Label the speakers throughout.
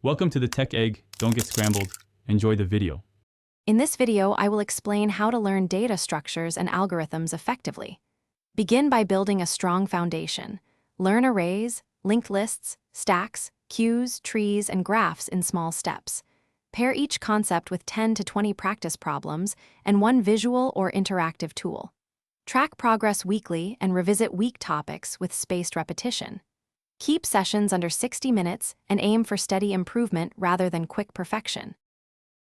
Speaker 1: Welcome to the Tech Egg. Don't get scrambled. Enjoy the video.
Speaker 2: In this video, I will explain how to learn data structures and algorithms effectively. Begin by building a strong foundation. Learn arrays, linked lists, stacks, queues, trees, and graphs in small steps. Pair each concept with 10 to 20 practice problems and one visual or interactive tool. Track progress weekly and revisit weak topics with spaced repetition. Keep sessions under 60 minutes and aim for steady improvement rather than quick perfection.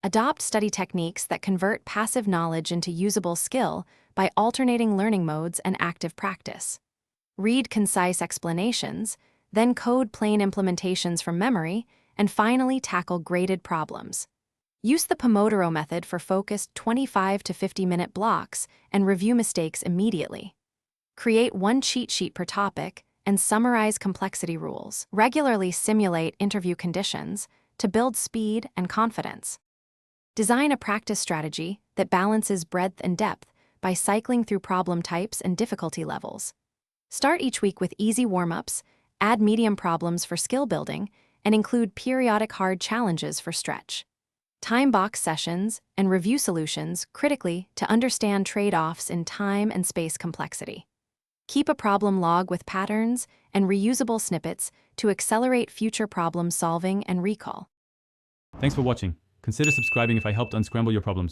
Speaker 2: Adopt study techniques that convert passive knowledge into usable skill by alternating learning modes and active practice. Read concise explanations, then code plain implementations from memory, and finally tackle graded problems. Use the Pomodoro method for focused 25 to 50-minute blocks and review mistakes immediately. Create one cheat sheet per topic and summarize complexity rules. Regularly simulate interview conditions to build speed and confidence. Design a practice strategy that balances breadth and depth by cycling through problem types and difficulty levels. Start each week with easy warm-ups, add medium problems for skill building, and include periodic hard challenges for stretch. Time box sessions and review solutions critically to understand trade-offs in time and space complexity. Keep a problem log with patterns and reusable snippets to accelerate future problem solving and recall.
Speaker 1: Thanks for watching. Consider subscribing if I helped unscramble your problems.